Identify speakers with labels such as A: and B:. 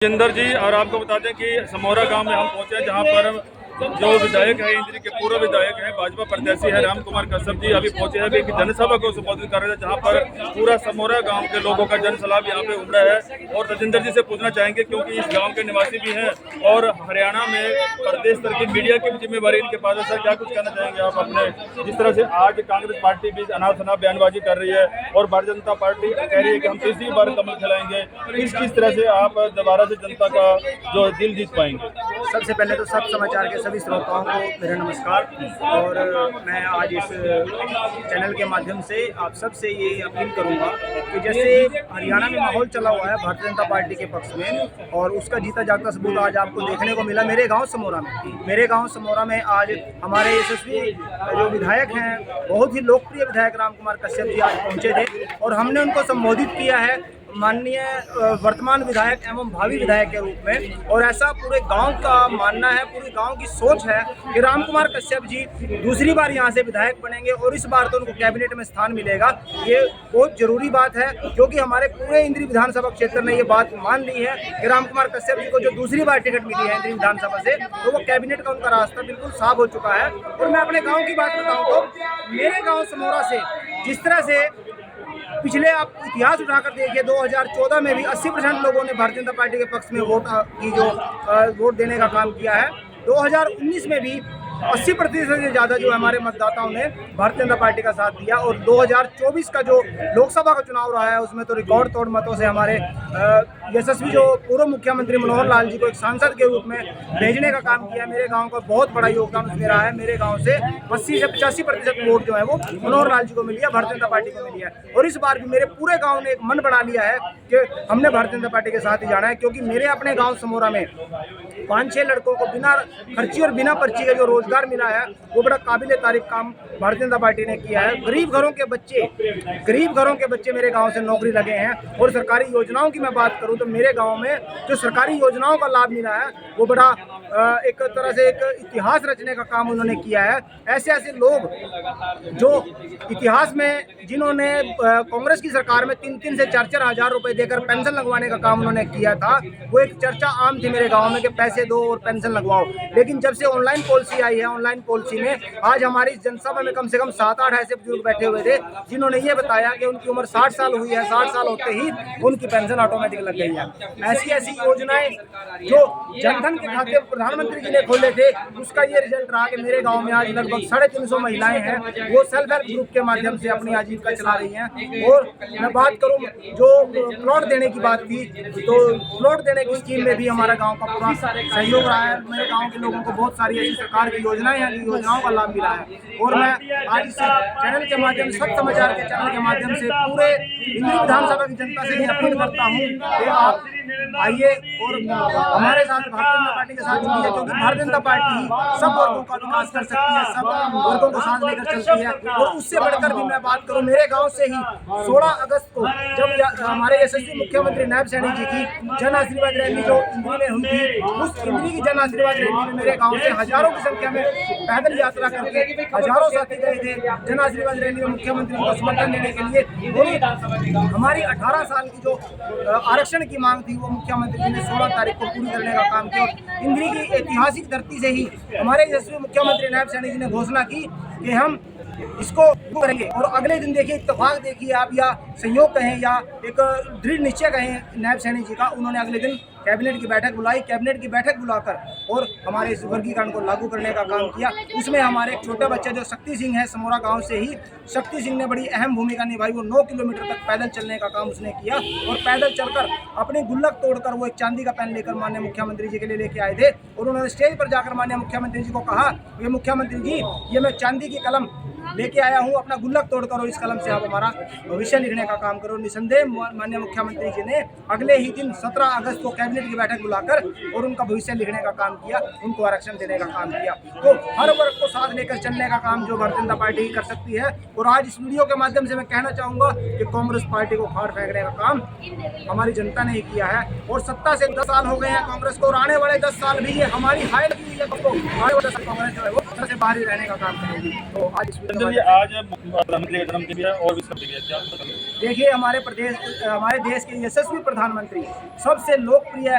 A: जिंदर जी, और आपको बता दें कि समोरा गांव में हम पहुंचे हैं, जहां पर जो विधायक है इंद्री के पूर्व विधायक हैं, भाजपा प्रत्याशी है राम कुमार कश्यप जी, अभी पहुंचे हैं। एक जनसभा को संबोधित कर रहे थे, जहां पर पूरा समोरा गांव के लोगों का जनसलाब यहां पे उमड़ा है। और तजिंदर जी से पूछना चाहेंगे, क्योंकि इस गांव के निवासी भी हैं और हरियाणा में प्रदेश स्तर की मीडिया की भी जिम्मेवारी इनके पास है। सर, क्या कुछ कहना चाहेंगे आप अपने, जिस तरह से आज कांग्रेस पार्टी भी अनाप शनाप बयानबाजी कर रही है और भारतीय जनता पार्टी कह रही है कि हम तीसरी बार कमल खिलाएंगे, किस तरह से आप दोबारा से जनता का जो दिल जीत पाएंगे?
B: सबसे पहले तो सब समाचार के सभी श्रोताओं को मेरा नमस्कार। और मैं आज इस चैनल के माध्यम से आप सबसे ये अपील करूंगा कि जैसे हरियाणा में माहौल चला हुआ है भारतीय जनता पार्टी के पक्ष में, और उसका जीता जागता सबूत आज आपको देखने को मिला मेरे गांव समोरा में। मेरे गांव समोरा में आज हमारे यशस्वी जो विधायक हैं, बहुत ही लोकप्रिय विधायक राम कुमार कश्यप जी आज पहुँचे थे और हमने उनको संबोधित किया है माननीय वर्तमान विधायक एवं भावी विधायक के रूप में। और ऐसा पूरे गांव का मानना है, पूरे गांव की सोच है कि राम कुमार कश्यप जी दूसरी बार यहां से विधायक बनेंगे और इस बार तो उनको कैबिनेट में स्थान मिलेगा। ये बहुत जरूरी बात है, क्योंकि हमारे पूरे इंद्री विधानसभा क्षेत्र ने ये बात मान ली है कि राम कुमार कश्यप जी को जो दूसरी बार टिकट मिली है इंद्री विधानसभा से, तो वो कैबिनेट का उनका रास्ता बिल्कुल साफ हो चुका है। और मैं अपने गाँव की बात बताऊँ तो मेरे गाँव समोरा से जिस तरह से पिछले आप इतिहास उठाकर देखिए, 2014 में भी 80% लोगों ने भारतीय जनता पार्टी के पक्ष में वोट देने का काम किया है। 2019 में भी 80% से ज़्यादा जो हमारे मतदाताओं ने भारतीय जनता पार्टी का साथ दिया। और 2024 का जो लोकसभा का चुनाव रहा है, उसमें तो रिकॉर्ड तोड़ मतों से हमारे यशस्वी जो पूर्व मुख्यमंत्री मनोहर लाल जी को एक सांसद के रूप में भेजने का काम किया। मेरे गांव का बहुत बड़ा योगदान उसमें रहा है। मेरे गांव से 80 से 85% वोट जो है वो मनोहर लाल जी को मिली है, भारतीय जनता पार्टी को मिली है। और इस बार भी मेरे पूरे गाँव ने एक मन बना लिया है कि हमने भारतीय जनता पार्टी के साथ ही जाना है, क्योंकि मेरे अपने गाँव समोरा में 5-6 लड़कों को बिना खर्ची और बिना पर्ची के जो रोजगार मिला है, वो बड़ा काबिले तारीफ काम भारतीय जनता पार्टी ने किया है। गरीब घरों के बच्चे मेरे गांव से नौकरी लगे हैं। और सरकारी योजनाओं की मैं बात करूं तो मेरे गांव में जो सरकारी योजनाओं का लाभ मिला है, वो बड़ा एक तरह से एक इतिहास रचने का काम उन्होंने किया है। ऐसे ऐसे लोग जो इतिहास में, जिन्होंने कांग्रेस की सरकार में 3-3 से 4-4 हज़ार रुपए देकर पेंशन लगवाने का काम उन्होंने किया था, वो एक चर्चा आम थी मेरे गांव में कि पैसे दो और पेंशन लगवाओ। लेकिन जब से ऑनलाइन पॉलिसी आई है, ऑनलाइन पॉलिसी में आज हमारी जनसभा में कम से कम 7-8 ऐसे बुजुर्ग बैठे हुए थे जिन्होंने ये बताया कि उनकी उम्र 60 साल हुई है, 60 साल होते ही उनकी पेंशन ऑटोमेटिक लग गई है। ऐसी ऐसी योजनाएं जो जनधन के खाते प्रधानमंत्री जी ने खोले थे, उसका ये रिजल्ट रहा कि मेरे गांव में आज लगभग 350 महिलाएं हैं, वो सेल्फ हेल्प ग्रुप के माध्यम से अपनी आजीविका चला रही हैं। और मैं बात करूं जो प्लॉट देने की बात थी, तो प्लॉट देने की स्कीम में भी हमारा गांव का पूरा सहयोग रहा है। मेरे गांव के लोगों को बहुत सारी ऐसी सरकार की योजनाएं हैं, योजनाओं का लाभ मिला है। और मैं आज इस चैनल के माध्यम से, सब समाचार के चैनल के माध्यम से पूरे इंद्री विधानसभा की जनता से अपील करता हूँ कि आप आइए और हमारे साथ भारतीय जनता पार्टी के साथ जुड़िए, क्योंकि भारतीय जनता पार्टी ही सब वर्गों का विकास कर सकती है, सब वर्गों को साथ लेकर चलती है। और उससे बढ़कर भी मैं बात करूं, मेरे गांव से ही 16 अगस्त को जब हमारे यशस्वी मुख्यमंत्री नायब सैनी जी की जन आशीर्वाद रैली जो इंद्री में हुई थी, उस इंद्री की जन आशीर्वाद रैली में मेरे गाँव से हजारों की संख्या में पैदल यात्रा करके हजारों साथी गए थे जन आशीर्वाद रैली में मुख्यमंत्री को समर्थन देने के लिए। हमारी 18 साल की जो आरक्षण की मांग थी, वो मुख्यमंत्री जी ने 16 तारीख को पूरी करने का काम किया। इंद्री की ऐतिहासिक धरती से ही हमारे यशस्वी मुख्यमंत्री नायब सैनी जी ने घोषणा की कि हम इसको करेंगे। और अगले दिन देखिए, इत्तेफाक देखिए आप, या संयोग कहें या एक दृढ़ निश्चय कहें नायब सैनी जी का, उन्होंने अगले दिन कैबिनेट की बैठक बुलाई। कैबिनेट की बैठक बुलाकर और हमारे इस वर्गीकरण को लागू करने का काम किया। उसमें हमारे एक छोटा बच्चा जो शक्ति सिंह है, समोरा गांव से ही, शक्ति सिंह ने बड़ी अहम भूमिका निभाई। वो 9 किलोमीटर तक पैदल चलने का काम उसने किया और पैदल चलकर अपनी गुल्लक तोड़कर वो एक चांदी का पेन लेकर माननीय मुख्यमंत्री जी के लिए लेके आए थे। और उन्होंने स्टेज पर जाकर माननीय मुख्यमंत्री जी को कहा, ये मुख्यमंत्री जी, ये मैं चांदी की कलम लेके आया हूँ, अपना गुल्लक तोड़कर और इस कलम से आप हमारा भविष्य लिखने का काम करो। निसंदेह माननीय मुख्यमंत्री जी ने अगले ही दिन 17 अगस्त को कैबिनेट की बैठक बुलाकर और उनका भविष्य लिखने का काम किया, उनको आरक्षण देने का काम किया। तो हर वर्ग को साथ लेकर चलने का काम जो भारतीय जनता पार्टी कर सकती है। और आज इस वीडियो के माध्यम से मैं कहना चाहूँगा कि कांग्रेस पार्टी को फाड़ फेंकने का काम हमारी जनता ने ही किया है। और सत्ता से 10 साल हो गए हैं कांग्रेस को, और आने वाले 10 साल भी ये हमारी हाइट की है, कांग्रेस जो है वो से बाहर ही रहने का काम करेगी। तो आज
A: आज प्रधानमंत्री का जन्मदिन भी है और भी सब भी है।
B: देखिए, हमारे देश के यशस्वी प्रधानमंत्री सबसे लोकप्रिय